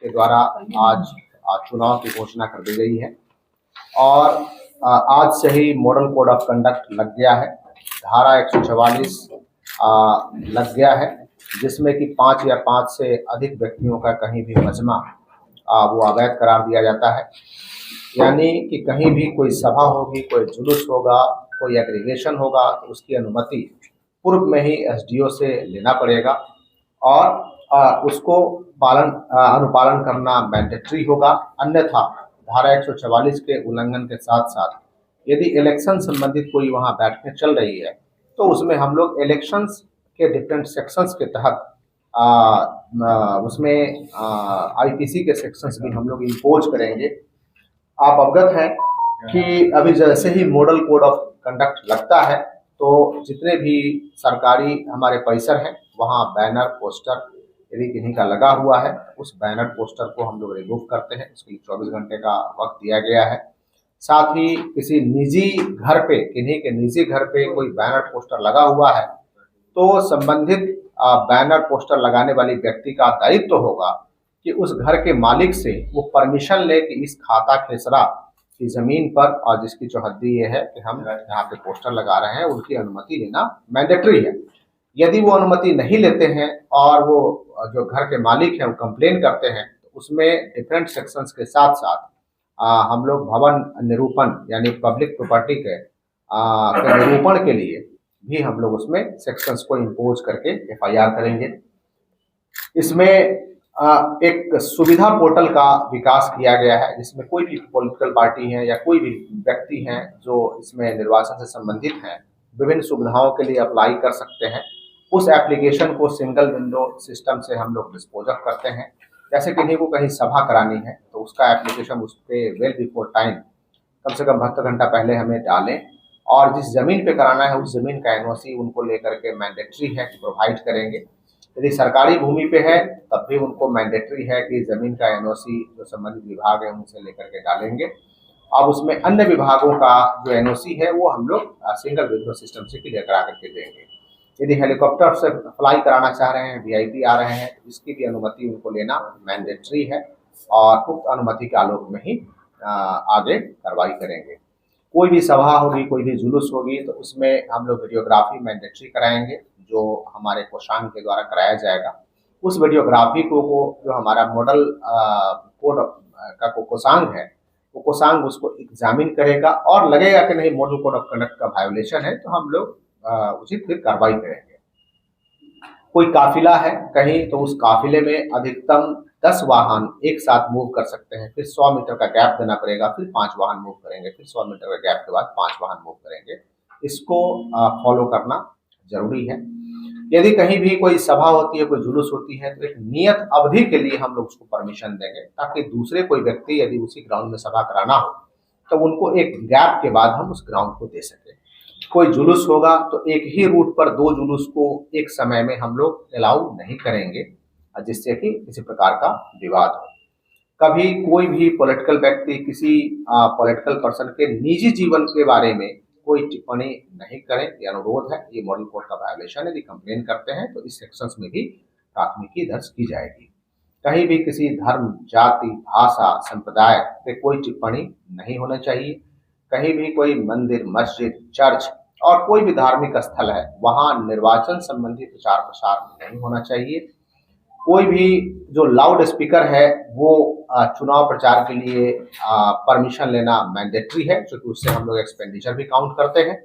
के द्वारा आज चुनाव की घोषणा कर दी गई है और आज से ही मॉडल कोड ऑफ कंडक्ट लग गया है। धारा 144 लग गया है, जिसमें कि 5 या 5 से अधिक व्यक्तियों का कहीं भी मजमा वो अवैध करार दिया जाता है। यानी कि कहीं भी कोई सभा होगी, कोई जुलूस होगा, कोई एग्रीगेशन होगा तो उसकी अनुमति पूर्व में ही एसडीओ से लेना पड़ेगा और उसको अनुपालन करना मैंडेटरी होगा। अन्यथा धारा 144 के उल्लंघन के साथ साथ यदि इलेक्शन संबंधित कोई वहां बैठकें चल रही है तो उसमें हम लोग इलेक्शंस के डिफरेंट सेक्शंस के तहत उसमें आईपीसी के सेक्शंस भी हम लोग इम्पोज करेंगे। आप अवगत हैं कि अभी जैसे ही मॉडल कोड ऑफ कंडक्ट लगता है तो जितने भी सरकारी हमारे परिसर हैं वहाँ बैनर पोस्टर यदि किन्हीं का लगा हुआ है उस बैनर पोस्टर को हम लोग रिमूव करते हैं। उसके लिए 24 घंटे का वक्त दिया गया है। साथ ही किसी निजी घर पे, किन्हीं के निजी घर पे कोई बैनर पोस्टर लगा हुआ है तो संबंधित बैनर पोस्टर लगाने वाली व्यक्ति का दायित्व होगा कि उस घर के मालिक से वो परमिशन ले कि इस खाता खेसरा की जमीन पर और जिसकी चौहद्दी ये है कि हम यहाँ पे पोस्टर लगा रहे हैं उनकी अनुमति लेना मैंडेटरी है। यदि वो अनुमति नहीं लेते हैं और वो जो घर के मालिक हैं वो कंप्लेन करते हैं तो उसमें डिफरेंट सेक्शंस के साथ साथ हम लोग भवन निरूपण यानी पब्लिक प्रॉपर्टी के निरूपण के लिए भी हम लोग उसमें सेक्शंस को इम्पोज करके एफआईआर करेंगे। इसमें एक सुविधा पोर्टल का विकास किया गया है जिसमें कोई भी पॉलिटिकल पार्टी है या कोई भी व्यक्ति हैं जो इसमें निर्वाचन से संबंधित हैं विभिन्न सुविधाओं के लिए अप्लाई कर सकते हैं। उस एप्लीकेशन को सिंगल विंडो सिस्टम से हम लोग डिस्पोज ऑफ करते हैं। जैसे किन्हीं को कहीं सभा करानी है तो उसका एप्लीकेशन उस पर वेल बिफोर टाइम कम से कम 72 घंटा पहले हमें डालें और जिस ज़मीन पे कराना है उस ज़मीन का एनओसी उनको लेकर के मैंडेटरी है कि प्रोवाइड करेंगे। यदि सरकारी भूमि पे है तब भी उनको मैंडेटरी है कि ज़मीन का एनओसी जो संबंधित विभाग है उनसे लेकर के डालेंगे। अब उसमें अन्य विभागों का जो एनओसी है वो हम लोग सिंगल विंडो सिस्टम से क्लियर करा करके देंगे। यदि हेलीकॉप्टर से फ्लाई कराना चाह रहे हैं, वीआईपी आ रहे हैं तो इसकी भी अनुमति उनको लेना मैंडेटरी है और उक्त अनुमति के आलोक में ही आगे कार्रवाई करेंगे। कोई भी सभा होगी, कोई भी जुलूस होगी तो उसमें हम लोग वीडियोग्राफी मैंडेटरी कराएंगे जो हमारे कोषांग के द्वारा कराया जाएगा। उस वीडियोग्राफी को जो हमारा मॉडल कोड का कोषांग है वो कोषांग उसको एग्जामिन करेगा और लगेगा कि नहीं मॉडल कोड ऑफ कंडक्ट का वायोलेशन है तो हम लोग उचित फिर कार्रवाई करेंगे। कोई काफिला है कहीं तो उस काफिले में अधिकतम 10 वाहन एक साथ मूव कर सकते हैं। फिर 100 मीटर का गैप देना पड़ेगा, फिर 5 वाहन मूव करेंगे, फिर 100 मीटर का गैप के बाद 5 वाहन मूव करेंगे। इसको फॉलो करना जरूरी है। यदि कहीं भी कोई सभा होती है, कोई जुलूस होती है तो एक नियत अवधि के लिए हम लोग उसको परमिशन देंगे ताकि दूसरे कोई व्यक्ति यदि उसी ग्राउंड में सभा कराना हो तो उनको एक गैप के बाद हम उस ग्राउंड को दे सकें। कोई जुलूस होगा तो एक ही रूट पर 2 जुलूस को एक समय में हम लोग अलाउ नहीं करेंगे जिससे कि किसी प्रकार का विवाद हो। कभी कोई भी पॉलिटिकल व्यक्ति किसी पॉलिटिकल पर्सन के निजी जीवन के बारे में कोई टिप्पणी नहीं करें, ये अनुरोध है। ये मॉडल कोड का वायोलेशन है। यदि कंप्लेन करते हैं तो इस सेक्शंस में भी प्राथमिकी दर्ज की जाएगी। कहीं भी किसी धर्म, जाति, भाषा, संप्रदाय पे कोई टिप्पणी नहीं होना चाहिए। कहीं भी कोई मंदिर, मस्जिद, चर्च और कोई भी धार्मिक स्थल है वहाँ निर्वाचन संबंधी प्रचार प्रसार नहीं होना चाहिए। कोई भी जो लाउड स्पीकर है वो चुनाव प्रचार के लिए परमिशन लेना मैंडेटरी है क्योंकि उससे हम लोग एक्सपेंडिचर भी काउंट करते हैं।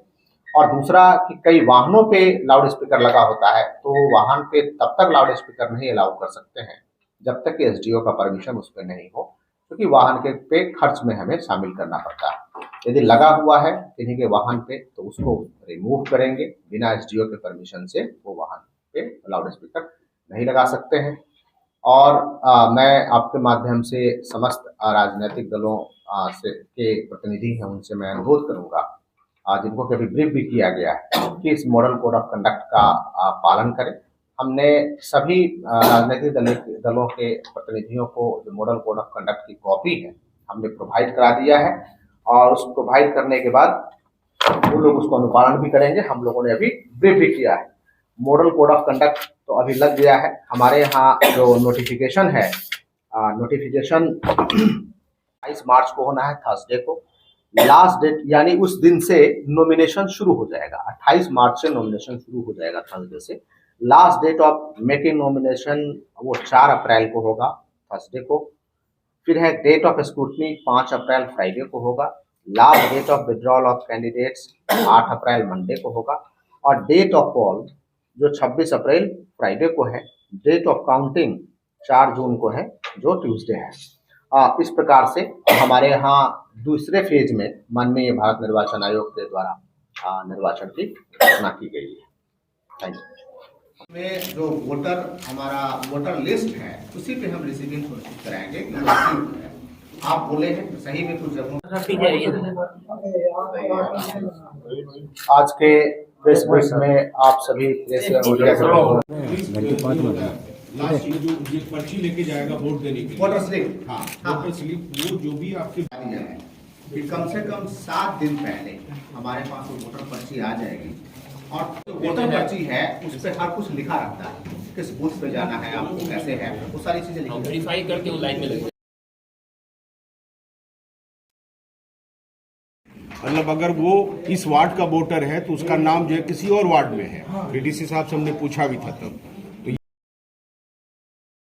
और दूसरा कि कई वाहनों पे लाउड स्पीकर लगा होता है तो वाहन पे तब तक लाउड स्पीकर नहीं अलाउ कर सकते हैं जब तक कि एसडीओ का परमिशन उस पर नहीं हो, क्योंकि वाहन के पे खर्च में हमें शामिल करना पड़ता है। यदि लगा हुआ है किन्हीं के वाहन पे तो उसको रिमूव करेंगे। बिना एसडीओ के परमिशन से वो वाहन पे लाउड स्पीकर नहीं लगा सकते हैं। और मैं आपके माध्यम से समस्त राजनीतिक दलों से के प्रतिनिधि हैं उनसे मैं अनुरोध करूंगा जिनको कभी ब्रीफ भी किया गया है कि इस मॉडल कोड ऑफ कंडक्ट का पालन करें। हमने सभी राजनीतिक दलों के प्रतिनिधियों को जो मॉडल कोड ऑफ कंडक्ट की कॉपी है हमने प्रोवाइड करा दिया है और उस प्रोवाइड करने के बाद वो लोग उसको अनुपालन भी करेंगे। हम लोगों ने अभी ब्रीफ भी किया है। मॉडल कोड ऑफ कंडक्ट तो अभी लग गया है। हमारे यहाँ जो नोटिफिकेशन है नोटिफिकेशन 22 मार्च को होना है, थर्सडे को। लास्ट डेट यानी उस दिन से नॉमिनेशन शुरू हो जाएगा, 28 मार्च से नॉमिनेशन शुरू हो जाएगा थर्सडे से। Last date of making nomination वो 4 अप्रैल को होगा, थर्सडे को। फिर है date of scrutiny 5 April Friday को होगा। Last date of withdrawal of candidates 8 April Monday को होगा। और डेट ऑफ पोल जो 26 अप्रैल फ्राइडे को है। डेट ऑफ काउंटिंग 4 जून को है, जो ट्यूसडे है। इस प्रकार से हमारे यहाँ दूसरे फेज में माननीय भारत निर्वाचन आयोग के द्वारा निर्वाचन की घोषणा की गई है। Thank you. में जो वोटर हमारा वोटर लिस्ट है उसी पे हम रिसीविंग कोशिश कराएंगे कि रिसीव है। आप बोले हैं तो सही में कुछ जगहों आज के प्रेस ब्रीफ में आप सभी प्रेस लास्ट जो ये पर्ची लेके जाएगा वोट देने के लिए, वोटर स्लिप, हाँ वोटर स्लिप, वो जो भी आपके दिया है फिर कम से कम 7 दिन पहले हमारे पास वो वोटर पर्ची आ जाएगी। और जो वोटर पर्ची है उस पर हर कुछ लिखा रहता है, किस बूथ पे जाना है, आपको कैसे है, वो सारी चीजें लिखी वेरीफाई करके वो लाइन में लगे। मतलब अगर वो इस वार्ड का वोटर है तो उसका नाम जो है किसी और वार्ड में है। डीडीसी साहब से हमने पूछा भी था तब